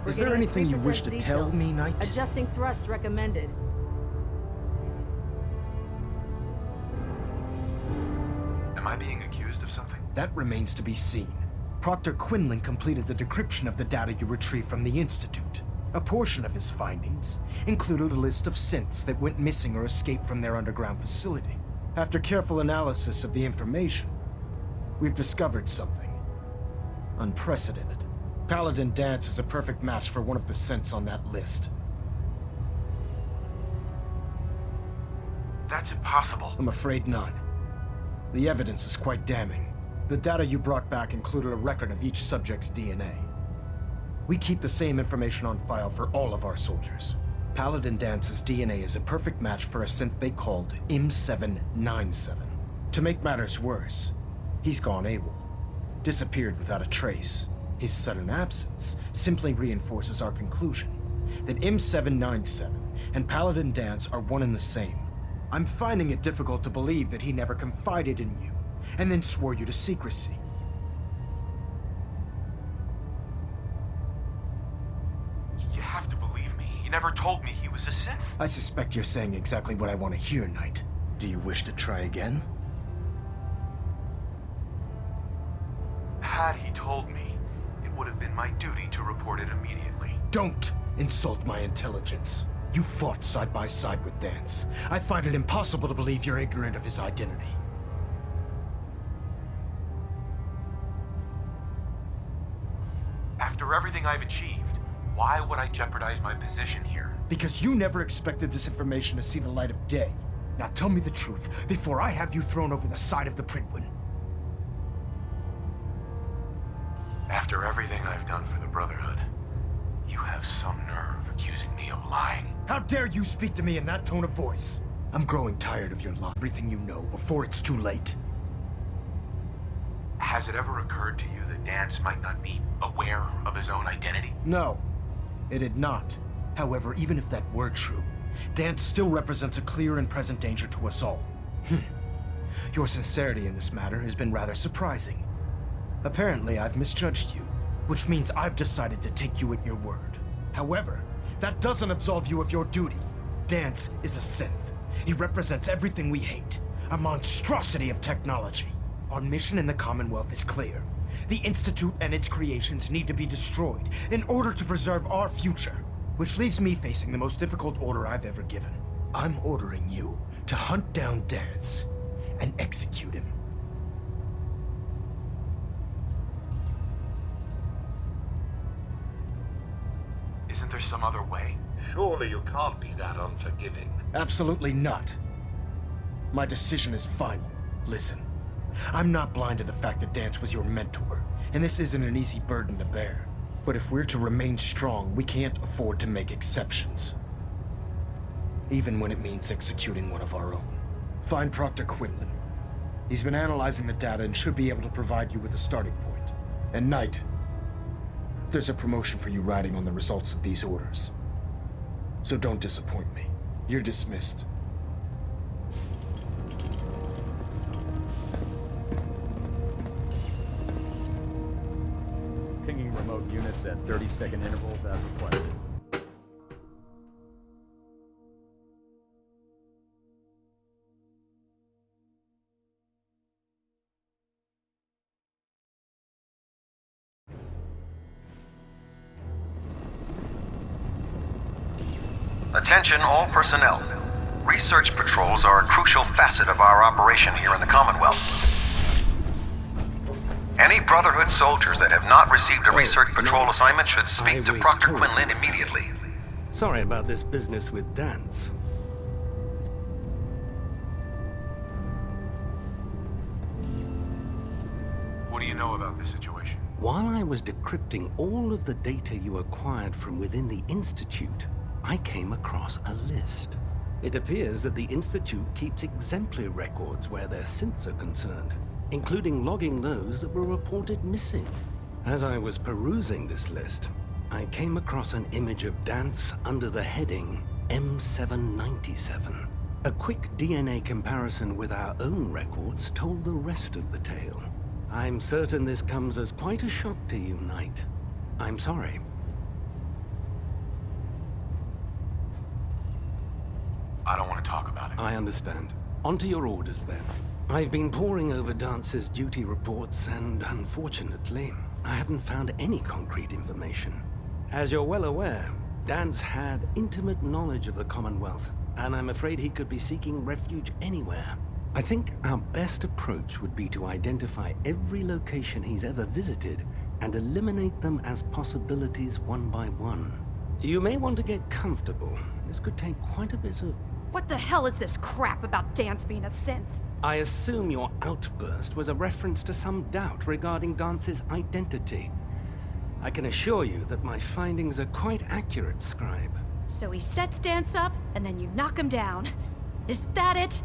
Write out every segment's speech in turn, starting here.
Is there anything you wish to tell me, Knight? Adjusting thrust recommended. Am I being accused of something? That remains to be seen. Proctor Quinlan completed the decryption of the data you retrieved from the Institute. A portion of his findings included a list of synths that went missing or escaped from their underground facility. After careful analysis of the information, we've discovered something unprecedented. Paladin Dance is a perfect match for one of the synths on that list. That's impossible. I'm afraid not. The evidence is quite damning. The data you brought back included a record of each subject's DNA. We keep the same information on file for all of our soldiers. Paladin Dance's DNA is a perfect match for a synth they called M797. To make matters worse, he's gone AWOL. Disappeared without a trace. His sudden absence simply reinforces our conclusion that M797 and Paladin Dance are one and the same. I'm finding it difficult to believe that he never confided in you, and then swore you to secrecy. You have to believe me. He never told me he was a synth. I suspect you're saying exactly what I want to hear, Knight. Do you wish to try again? Had he told me, it would have been my duty to report it immediately. Don't insult my intelligence. You fought side by side with Dance. I find it impossible to believe you're ignorant of his identity. After everything I've achieved, why would I jeopardize my position here? Because you never expected this information to see the light of day. Now tell me the truth before I have you thrown over the side of the Printwin. After everything I've done for the Brotherhood, you have some nerve accusing me of lying. How dare you speak to me in that tone of voice? I'm growing tired of your lie. Everything you know before it's too late. Has it ever occurred to you that Dance might not be aware of his own identity? No, it had not. However, even if that were true, Dance still represents a clear and present danger to us all. Your sincerity in this matter has been rather surprising. Apparently, I've misjudged you, which means I've decided to take you at your word. However, that doesn't absolve you of your duty. Dance is a synth. He represents everything we hate, a monstrosity of technology. Our mission in the Commonwealth is clear. The Institute and its creations need to be destroyed in order to preserve our future, which leaves me facing the most difficult order I've ever given. I'm ordering you to hunt down Dance and execute him. Isn't there some other way? Surely you can't be that unforgiving. Absolutely not. My decision is final. Listen, I'm not blind to the fact that Dance was your mentor, and this isn't an easy burden to bear. But if we're to remain strong, we can't afford to make exceptions. Even when it means executing one of our own. Find Proctor Quinlan. He's been analyzing the data and should be able to provide you with a starting point. And Knight, there's a promotion for you riding on the results of these orders. So don't disappoint me. You're dismissed. Pinging remote units at 30-second intervals as requested. Attention all personnel. Research patrols are a crucial facet of our operation here in the Commonwealth. Any Brotherhood soldiers that have not received a research patrol assignment should speak to Proctor Quinlan immediately. Sorry about this business with Dance. What do you know about this situation? While I was decrypting all of the data you acquired from within the Institute, I came across a list. It appears that the Institute keeps exemplary records where their synths are concerned, including logging those that were reported missing. As I was perusing this list, I came across an image of Dance under the heading M797. A quick DNA comparison with our own records told the rest of the tale. I'm certain this comes as quite a shock to you, Knight. I'm sorry. I understand. On to your orders, then. I've been poring over Dance's duty reports, and unfortunately, I haven't found any concrete information. As you're well aware, Dance had intimate knowledge of the Commonwealth, and I'm afraid he could be seeking refuge anywhere. I think our best approach would be to identify every location he's ever visited and eliminate them as possibilities one by one. You may want to get comfortable. This could take quite a bit of... What the hell is this crap about Dance being a synth? I assume your outburst was a reference to some doubt regarding Dance's identity. I can assure you that my findings are quite accurate, Scribe. So he sets Dance up, and then you knock him down. Is that it?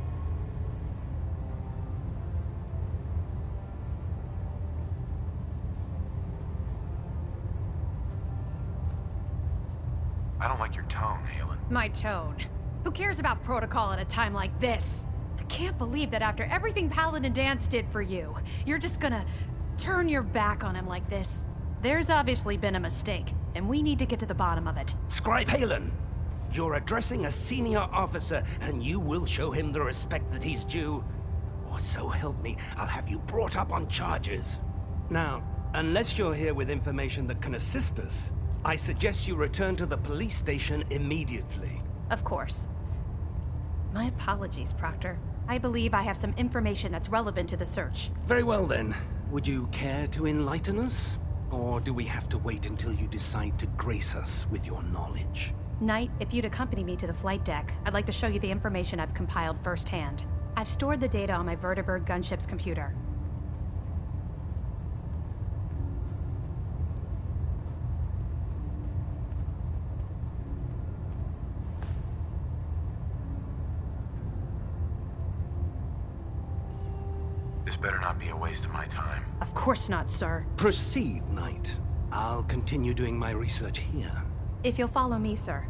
I don't like your tone, Halen. My tone. Who cares about protocol at a time like this? I can't believe that after everything Paladin Dance did for you, you're just gonna turn your back on him like this. There's obviously been a mistake, and we need to get to the bottom of it. Scribe Halen, you're addressing a senior officer, and you will show him the respect that he's due. Or so help me, I'll have you brought up on charges. Now, unless you're here with information that can assist us, I suggest you return to the police station immediately. Of course. My apologies, Proctor. I believe I have some information that's relevant to the search. Very well then. Would you care to enlighten us? Or do we have to wait until you decide to grace us with your knowledge? Knight, if you'd accompany me to the flight deck, I'd like to show you the information I've compiled firsthand. I've stored the data on my Vertibird gunship's computer. This better not be a waste of my time. Of course not, sir. Proceed, Knight. I'll continue doing my research here. If you'll follow me, sir.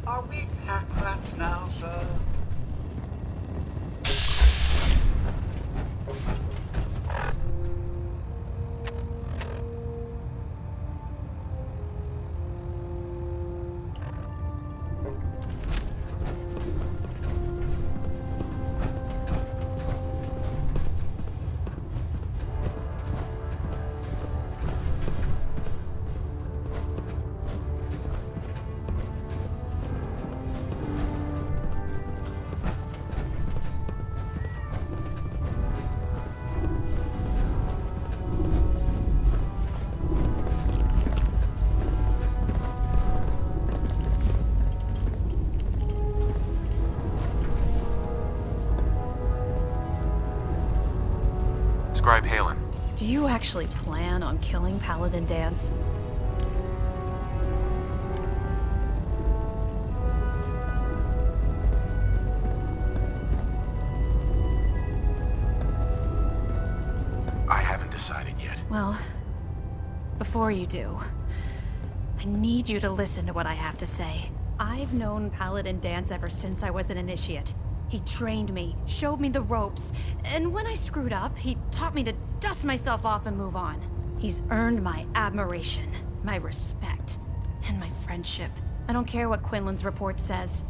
Are we pack rats now, sir? Scribe Halen. Do you actually plan on killing Paladin Dance? I haven't decided yet. Well, before you do, I need you to listen to what I have to say. I've known Paladin Dance ever since I was an initiate. He trained me, showed me the ropes, and when I screwed up, he taught me to dust myself off and move on. He's earned my admiration, my respect, and my friendship. I don't care what Quinlan's report says.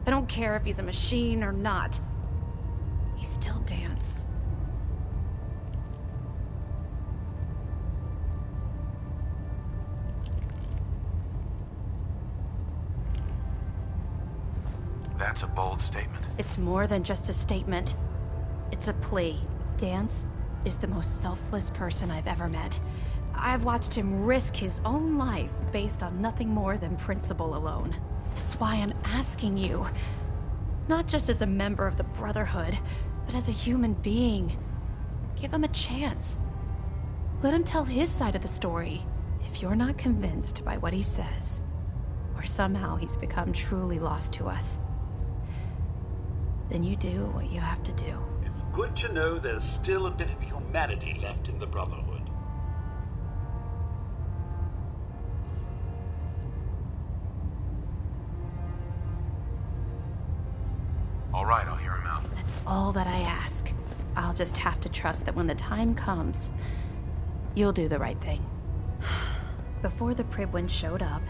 I don't care if he's a machine or not. He's still Dance. That's a bold statement. It's more than just a statement. It's a plea. Dance is the most selfless person I've ever met. I've watched him risk his own life based on nothing more than principle alone. That's why I'm asking you, not just as a member of the Brotherhood, but as a human being. Give him a chance. Let him tell his side of the story. If you're not convinced by what he says, or somehow he's become truly lost to us, then you do what you have to do. It's good to know there's still a bit of humanity left in the Brotherhood. all that I ask. I'll just have to trust that when the time comes, you'll do the right thing. Before the Pribwin showed up,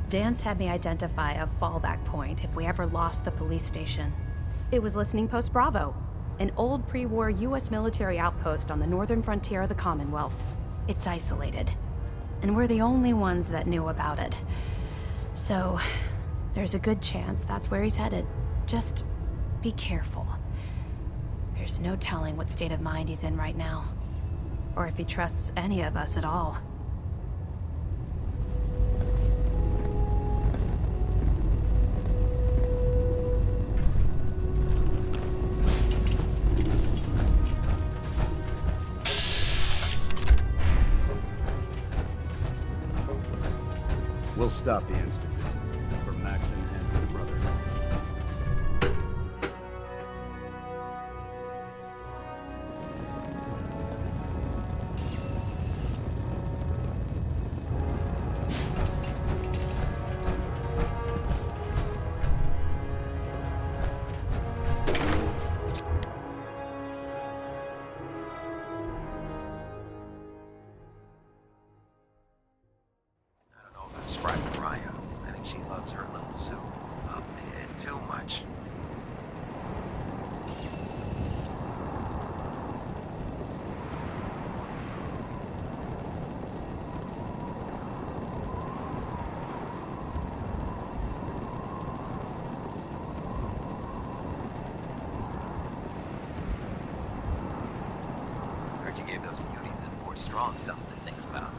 Dance had me identify a fallback point if we ever lost the police station. It was Listening Post Bravo, an old pre-war U.S. military outpost on the northern frontier of the Commonwealth. It's isolated, and we're the only ones that knew about it. So, there's a good chance that's where he's headed. Just be careful. There's no telling what state of mind he's in right now, or if he trusts any of us at all. We'll stop the Institute. For Maxon and for the Brotherhood. Sprite Mariah. I think she loves her little zoo. A bit too much. Heard you gave those beauties in Fort Strong something to think about.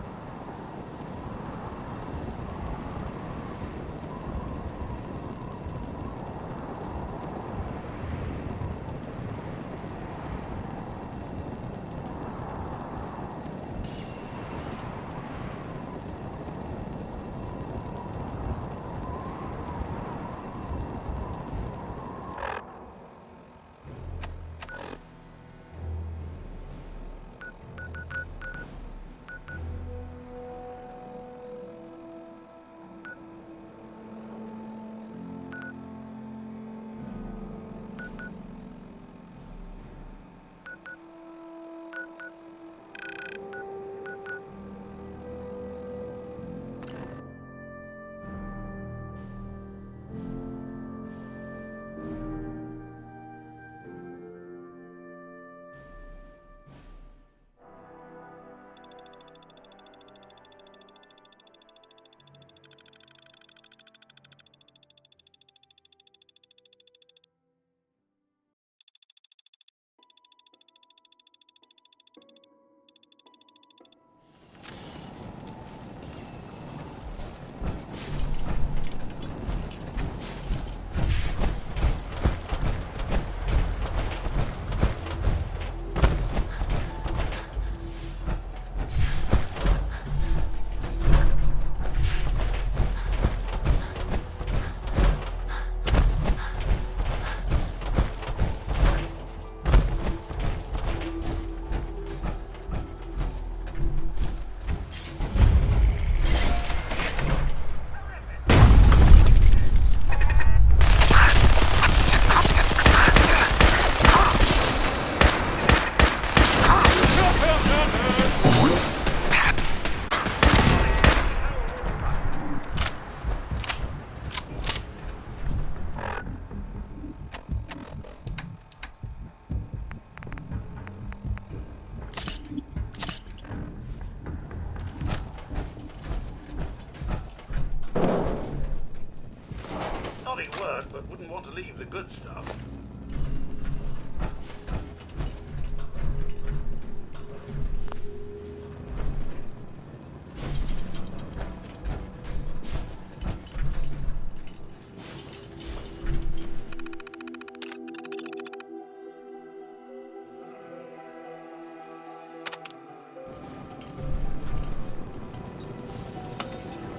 But wouldn't want to leave the good stuff.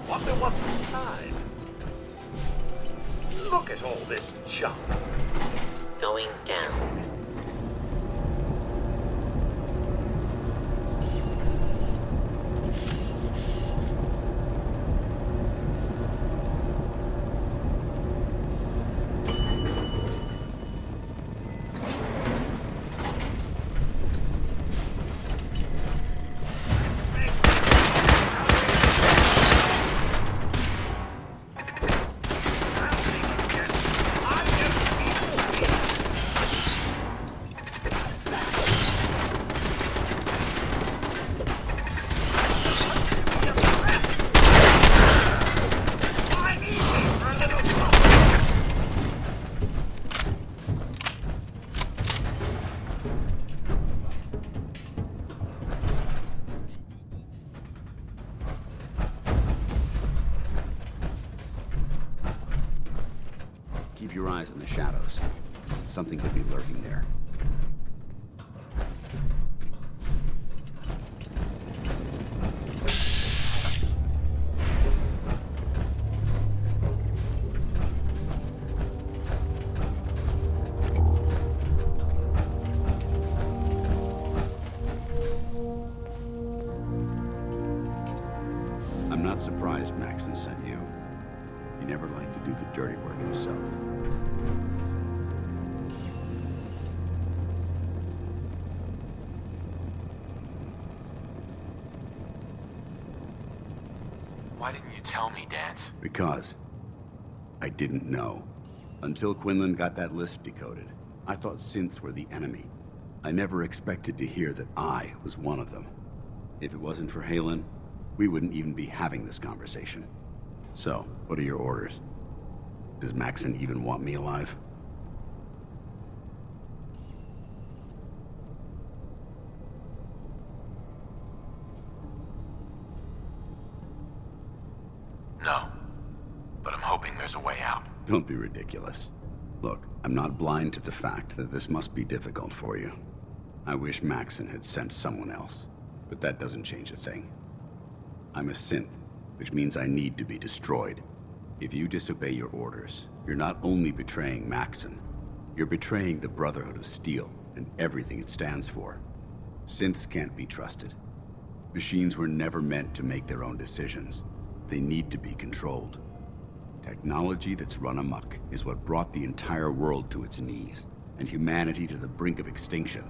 Wonder what's inside. Look at all this junk. Going down. Keep your eyes on the shadows. Something could be lurking there. I'm not surprised Maxon sent you. He never liked to do the dirty work himself. Why didn't you tell me, Dance? Because I didn't know. Until Quinlan got that list decoded, I thought synths were the enemy. I never expected to hear that I was one of them. If it wasn't for Halen, we wouldn't even be having this conversation. So, what are your orders? Does Maxon even want me alive? No. But I'm hoping there's a way out. Don't be ridiculous. Look, I'm not blind to the fact that this must be difficult for you. I wish Maxon had sent someone else, but that doesn't change a thing. I'm a synth, which means I need to be destroyed. If you disobey your orders, you're not only betraying Maxon, you're betraying the Brotherhood of Steel and everything it stands for. Synths can't be trusted. Machines were never meant to make their own decisions. They need to be controlled. Technology that's run amok is what brought the entire world to its knees, and humanity to the brink of extinction.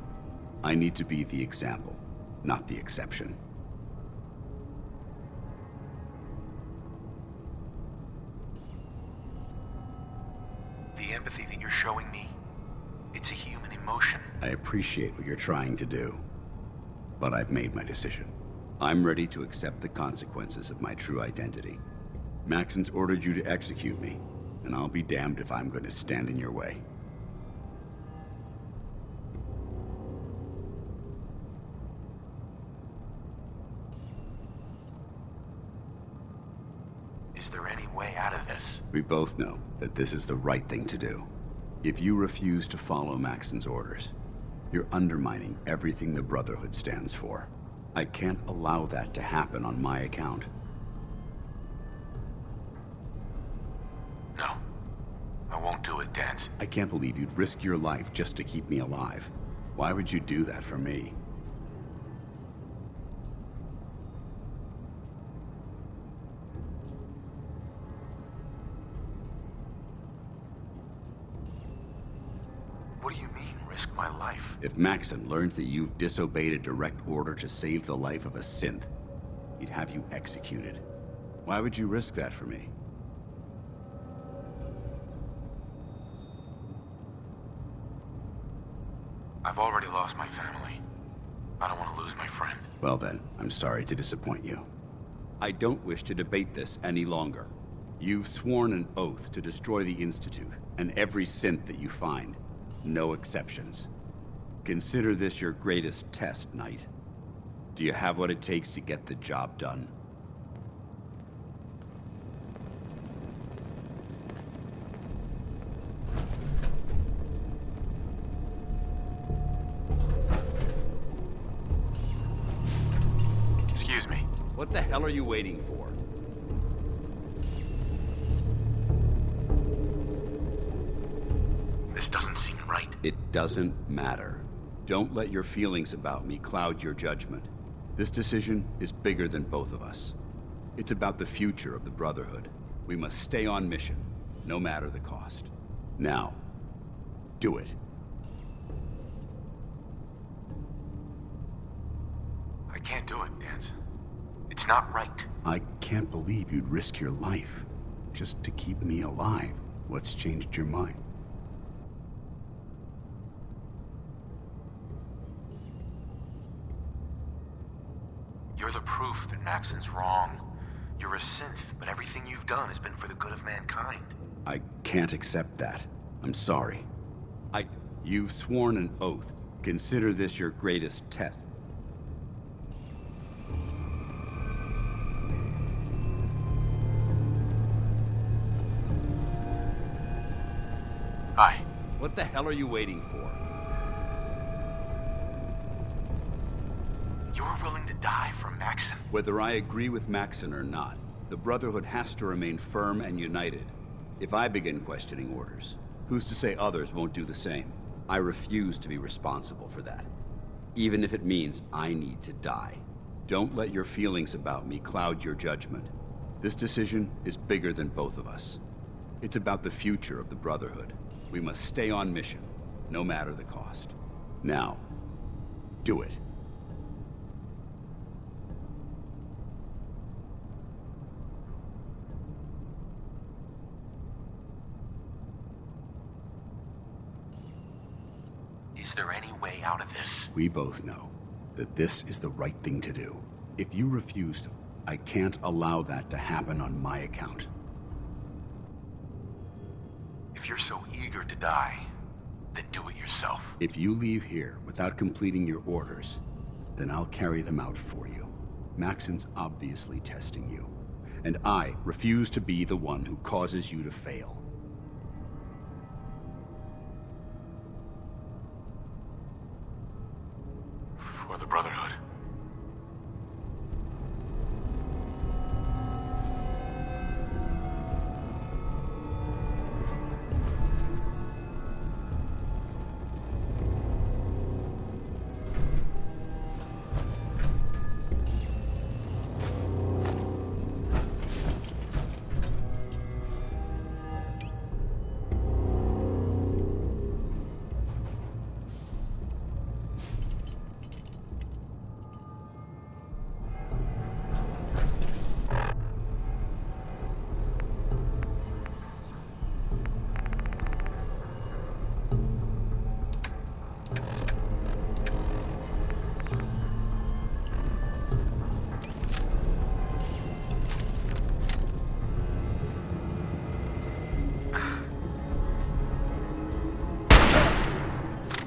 I need to be the example, not the exception. The empathy that you're showing me, it's a human emotion. I appreciate what you're trying to do, but I've made my decision. I'm ready to accept the consequences of my true identity. Maxon's ordered you to execute me, and I'll be damned if I'm going to stand in your way. Is there any way out of this? We both know that this is the right thing to do. If you refuse to follow Maxon's orders, you're undermining everything the Brotherhood stands for. I can't allow that to happen on my account. No. I won't do it, Dance. I can't believe you'd risk your life just to keep me alive. Why would you do that for me? What do you mean, risk my life? If Maxon learns that you've disobeyed a direct order to save the life of a synth, he'd have you executed. Why would you risk that for me? I've already lost my family. I don't want to lose my friend. Well then, I'm sorry to disappoint you. I don't wish to debate this any longer. You've sworn an oath to destroy the Institute and every synth that you find. No exceptions. Consider this your greatest test, Knight. Do you have what it takes to get the job done? Excuse me. What the hell are you waiting for? This doesn't seem right. It doesn't matter. Don't let your feelings about me cloud your judgment. This decision is bigger than both of us. It's about the future of the Brotherhood. We must stay on mission, no matter the cost. Now, do it. I can't do it, Dance. It's not right. I can't believe you'd risk your life just to keep me alive. What's changed your mind? You're the proof that Maxon's wrong. You're a synth, but everything you've done has been for the good of mankind. I can't accept that. I'm sorry. You've sworn an oath. Consider this your greatest test. What the hell are you waiting for? You were willing to die for Maxon? Whether I agree with Maxon or not, the Brotherhood has to remain firm and united. If I begin questioning orders, who's to say others won't do the same? I refuse to be responsible for that, even if it means I need to die. Don't let your feelings about me cloud your judgment. This decision is bigger than both of us. It's about the future of the Brotherhood. We must stay on mission, no matter the cost. Now, do it. Is there any way out of this? We both know that this is the right thing to do. If you refuse to, I can't allow that to happen on my account. If you're so eager to die, then do it yourself. If you leave here without completing your orders, then I'll carry them out for you. Maxon's obviously testing you, and I refuse to be the one who causes you to fail. For the Brotherhood.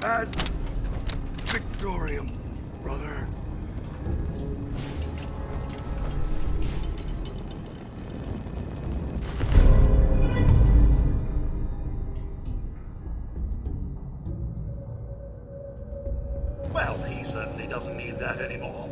Ad Victorium, brother. Well, he certainly doesn't need that anymore.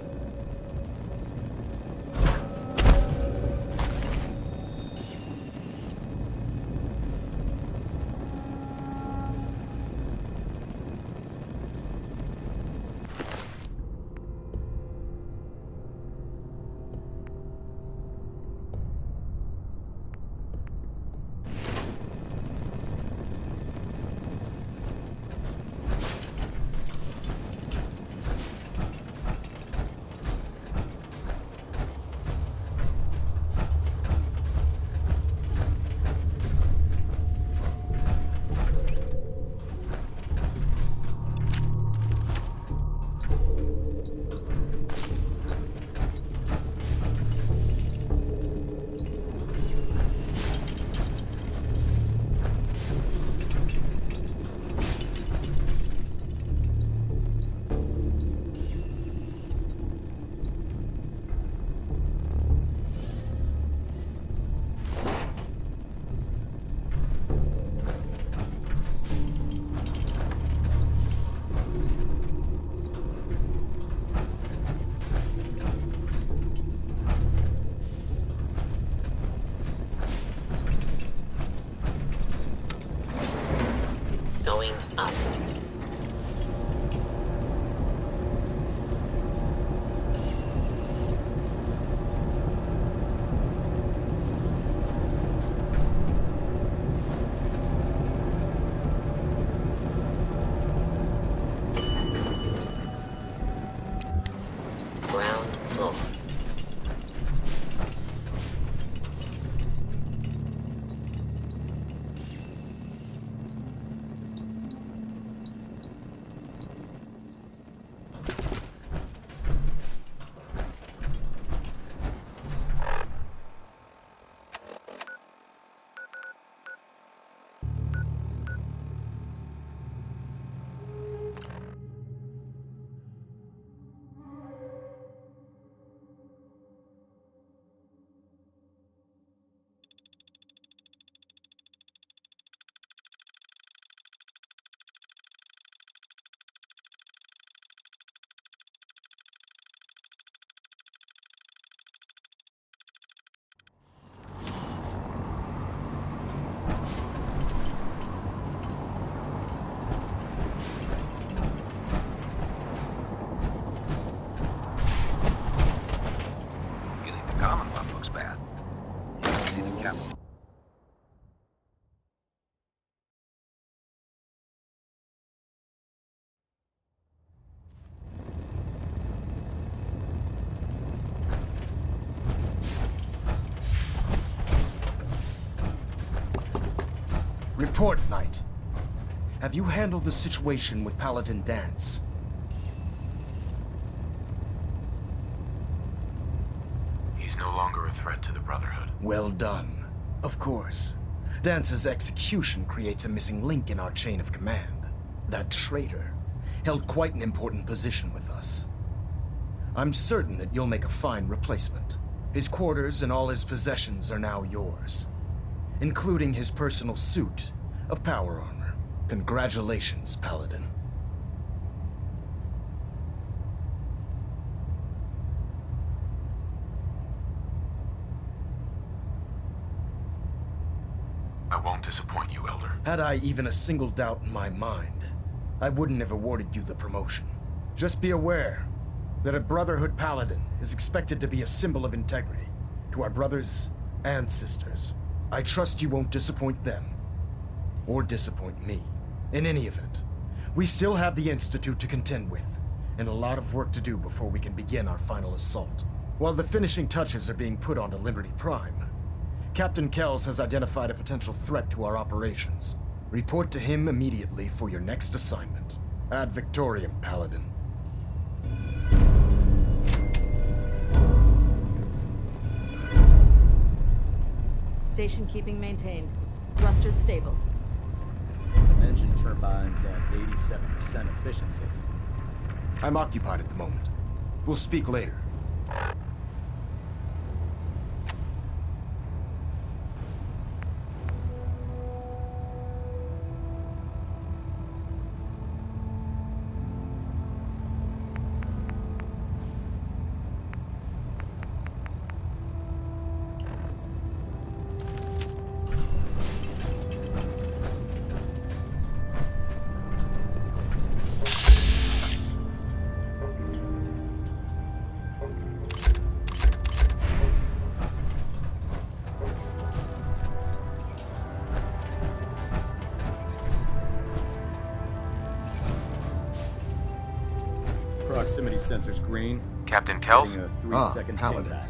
Going up. Ground floor. Captain. Report, Knight. Have you handled the situation with Paladin Dance? He's no longer a threat to the Brotherhood. Well done. Of course. Dance's execution creates a missing link in our chain of command. That traitor held quite an important position with us. I'm certain that you'll make a fine replacement. His quarters and all his possessions are now yours, including his personal suit of power armor. Congratulations, Paladin. I won't disappoint you, Elder. Had I even a single doubt in my mind, I wouldn't have awarded you the promotion. Just be aware that a Brotherhood Paladin is expected to be a symbol of integrity to our brothers and sisters. I trust you won't disappoint them, or disappoint me. In any event, we still have the Institute to contend with, and a lot of work to do before we can begin our final assault. While the finishing touches are being put onto Liberty Prime, Captain Kells has identified a potential threat to our operations. Report to him immediately for your next assignment. Ad Victoriam, Paladin. Station keeping maintained. Thrusters stable. Engine turbines at 87% efficiency. I'm occupied at the moment. We'll speak later. Proximity sensor's green. Captain Kells? A 3-second Paladin. pingback.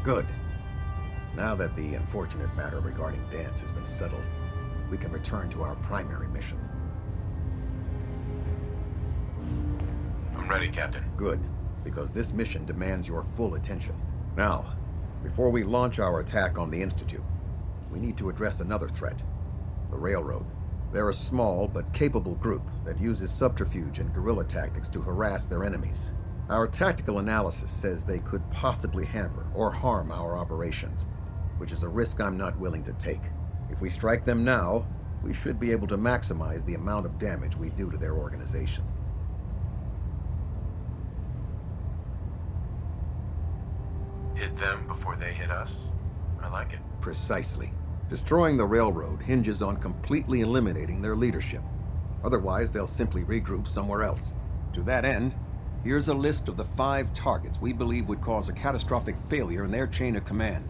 Good. Now that the unfortunate matter regarding Dance has been settled, we can return to our primary mission. I'm ready, Captain. Good, because this mission demands your full attention. Now, before we launch our attack on the Institute, we need to address another threat, the Railroad. They're a small but capable group that uses subterfuge and guerrilla tactics to harass their enemies. Our tactical analysis says they could possibly hamper or harm our operations, which is a risk I'm not willing to take. If we strike them now, we should be able to maximize the amount of damage we do to their organization. Hit them before they hit us? I like it. Precisely. Destroying the Railroad hinges on completely eliminating their leadership. Otherwise, they'll simply regroup somewhere else. To that end, here's a list of the 5 targets we believe would cause a catastrophic failure in their chain of command.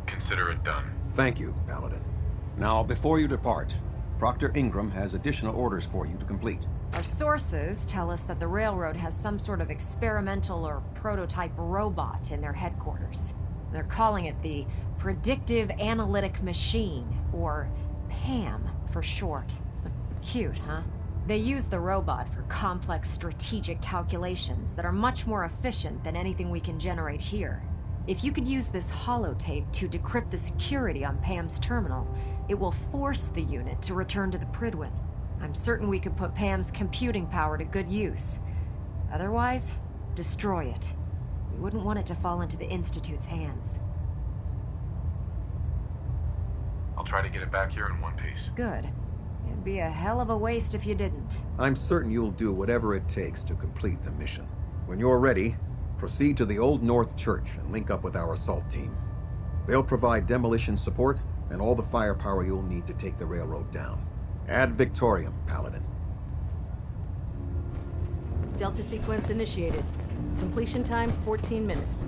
Consider it done. Thank you, Paladin. Now, before you depart, Proctor Ingram has additional orders for you to complete. Our sources tell us that the Railroad has some sort of experimental or prototype robot in their headquarters. They're calling it the Predictive Analytic Machine, or PAM for short. Cute, huh? They use the robot for complex strategic calculations that are much more efficient than anything we can generate here. If you could use this holotape to decrypt the security on PAM's terminal, it will force the unit to return to the Prydwen. I'm certain we could put PAM's computing power to good use. Otherwise, destroy it. We wouldn't want it to fall into the Institute's hands. I'll try to get it back here in one piece. Good. It'd be a hell of a waste if you didn't. I'm certain you'll do whatever it takes to complete the mission. When you're ready, proceed to the Old North Church and link up with our assault team. They'll provide demolition support and all the firepower you'll need to take the railroad down. Ad Victoriam, Paladin. Delta sequence initiated. Completion time 14 minutes.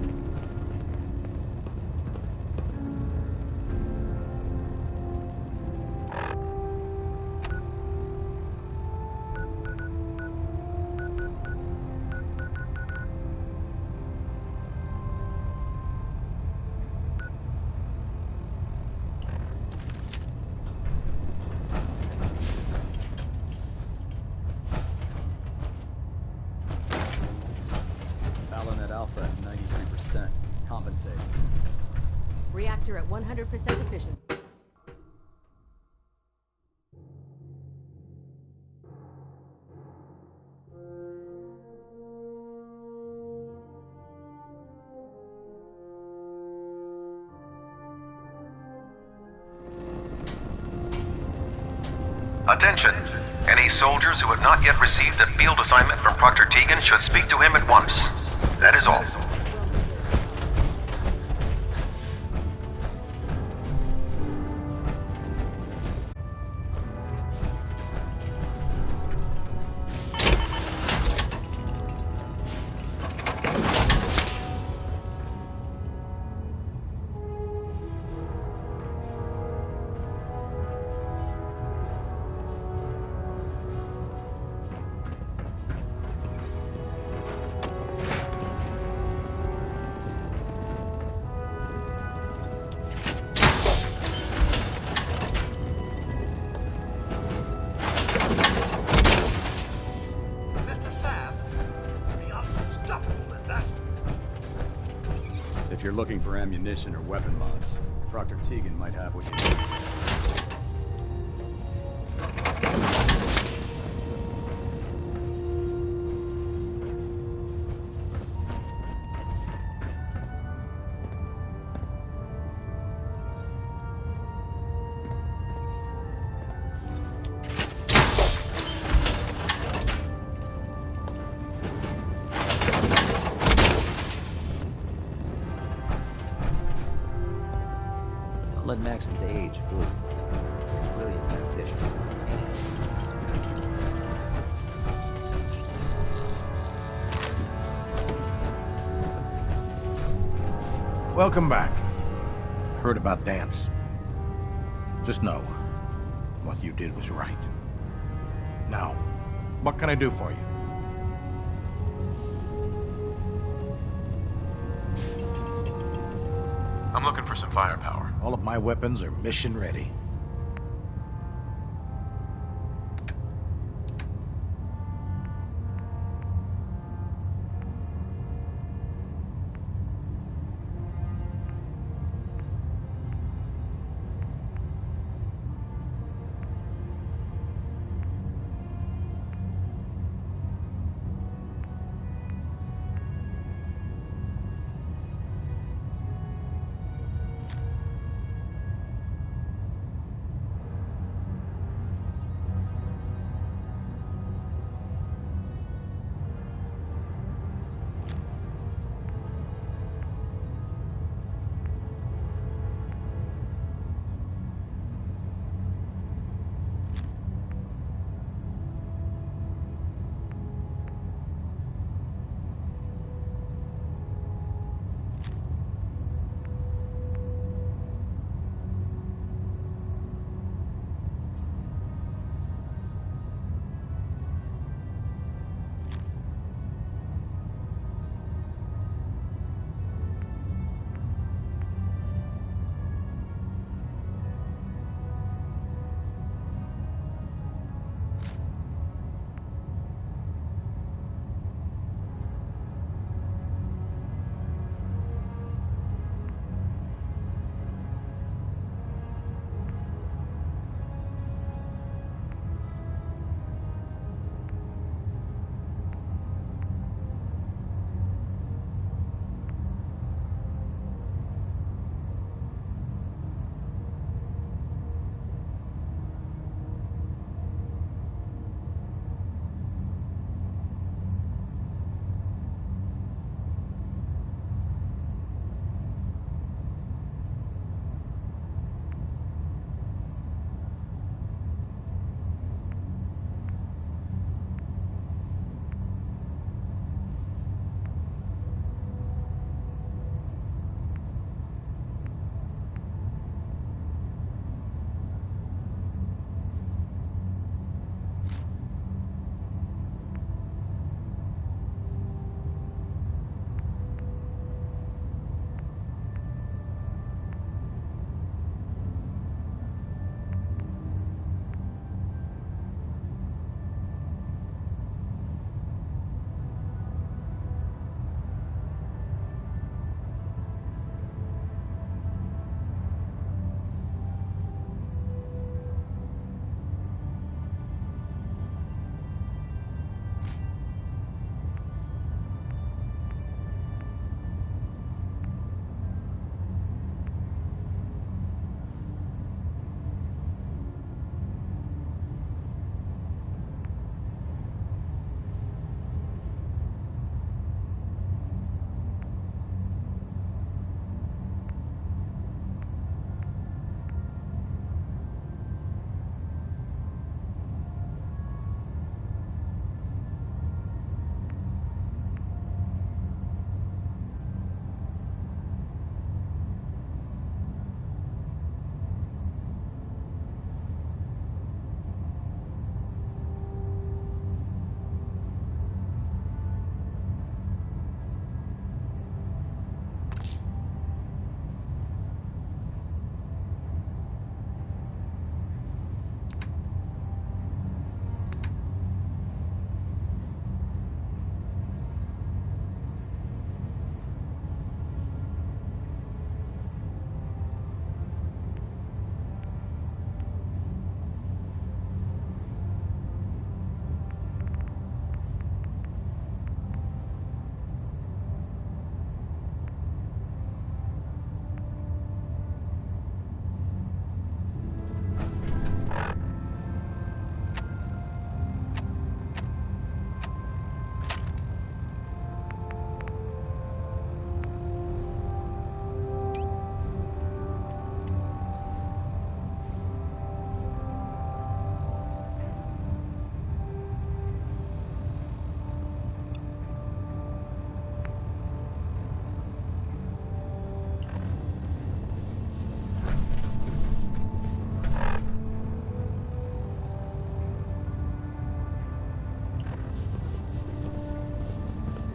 Alpha at 93%. Compensate. Reactor at 100% efficiency. Attention! Any soldiers who have not yet received a field assignment from Proctor Tegan should speak to him at once. That is all. If you're looking for ammunition or weapon mods, Proctor Tegan might have what you need. Let Maxon's age fool you. He's a brilliant tactician. Welcome back. Heard about Dance. Just know, what you did was right. Now, what can I do for you? I'm looking for some firepower. All of my weapons are mission ready.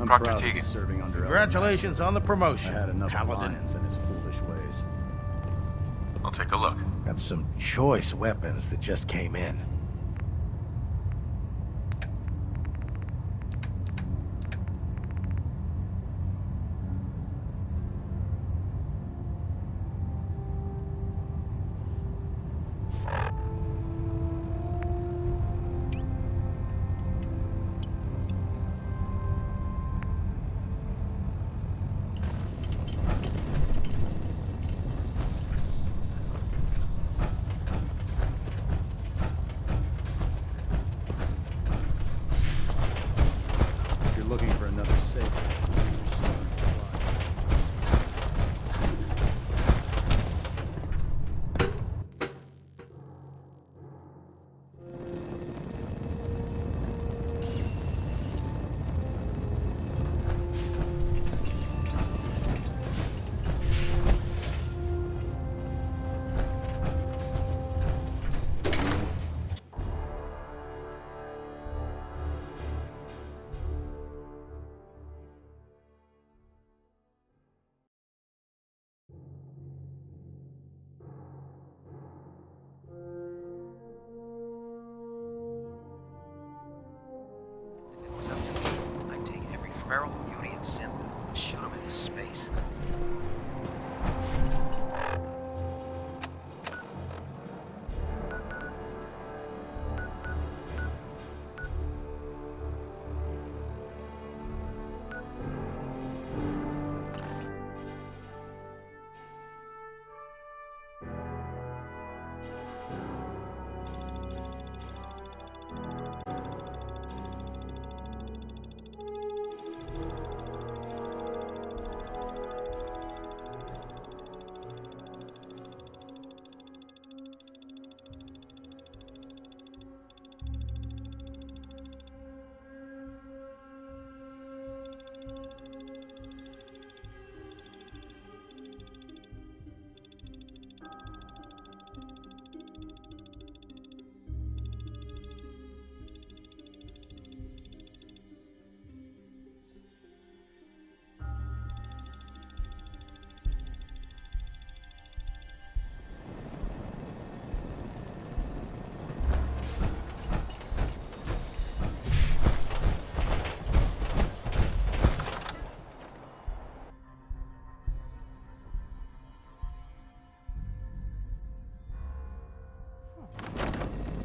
I'm Proctor proud to be Teagan. serving under Congratulations on the I promotion, had enough Paladin. alliance and his foolish ways. I'll take a look. Got some choice weapons that just came in. If you're looking for another safe, If it was up to me, I'd take every feral beauty and synth and shoot them into space.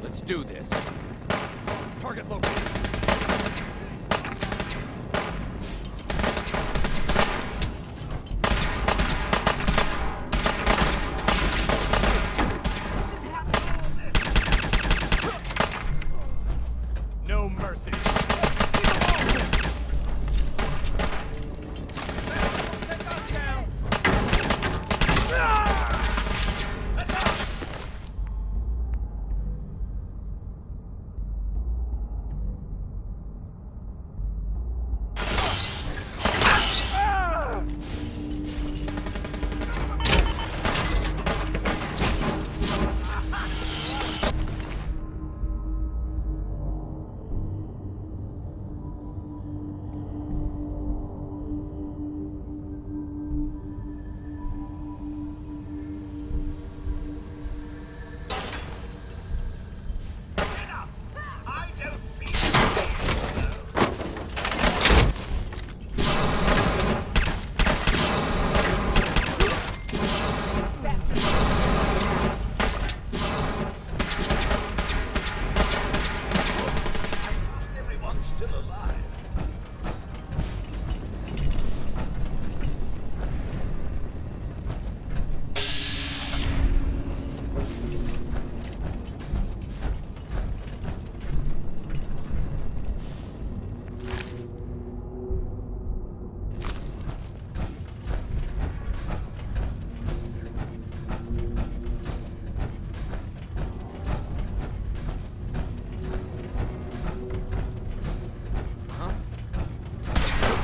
Let's do this. Target located. No mercy.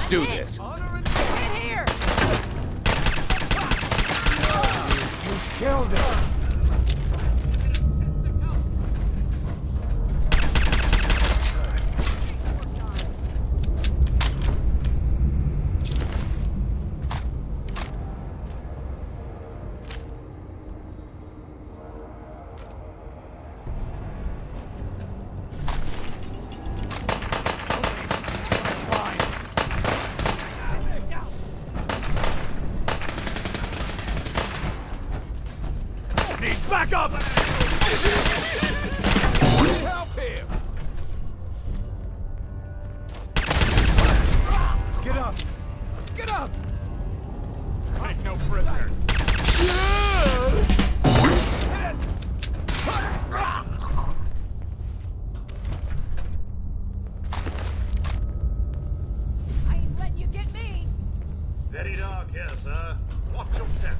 Do this. Get here! You killed him! Back up! Help him! Get up! Get up! Take no prisoners. I ain't letting you get me! Very dark here, sir. Watch your step.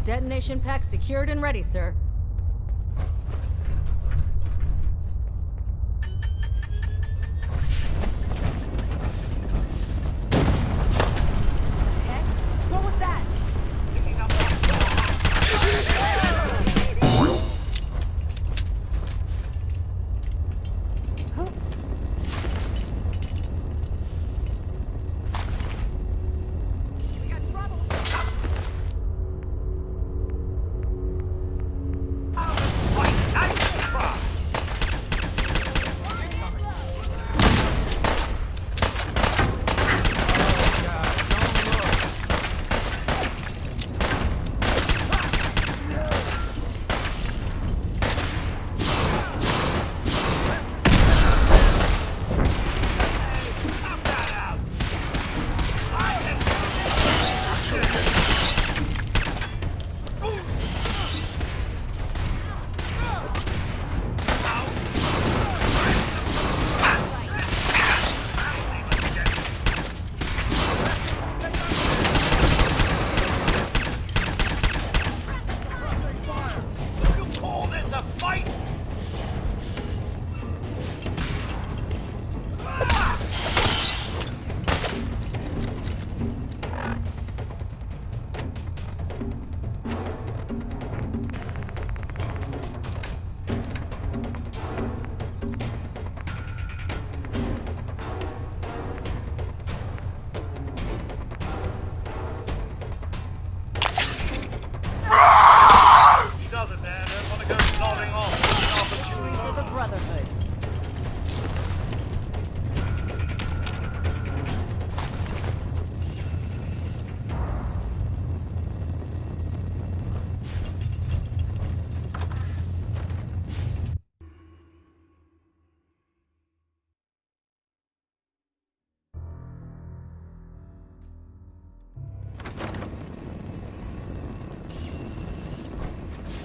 Detonation pack secured and ready, sir. Heck? What was that? We got trouble.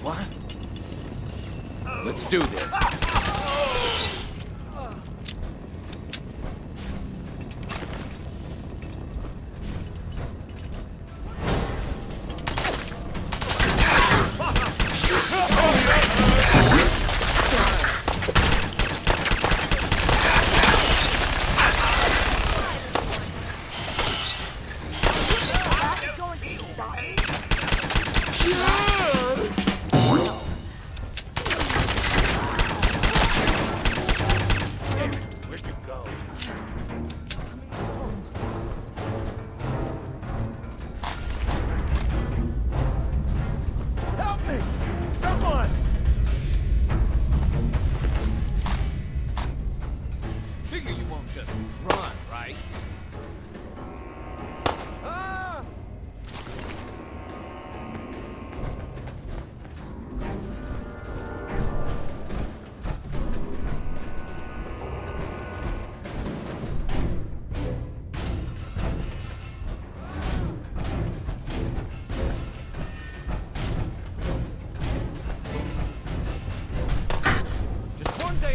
What? Let's do this.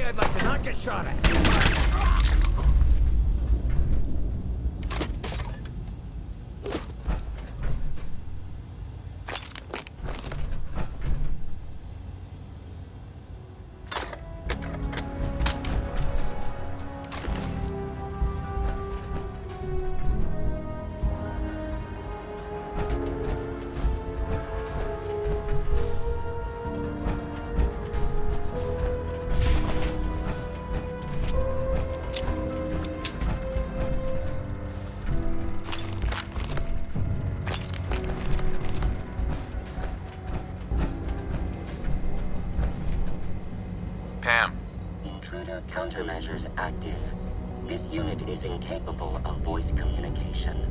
I'd like to not get shot at. Pam. Intruder countermeasures active. This unit is incapable of voice communication.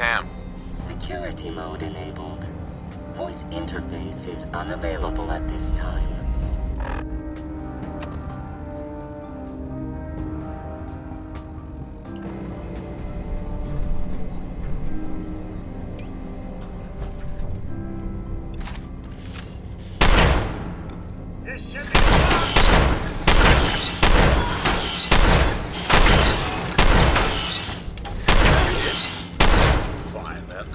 Cam. Security mode enabled. Voice interface is unavailable at this time. This should be fine then.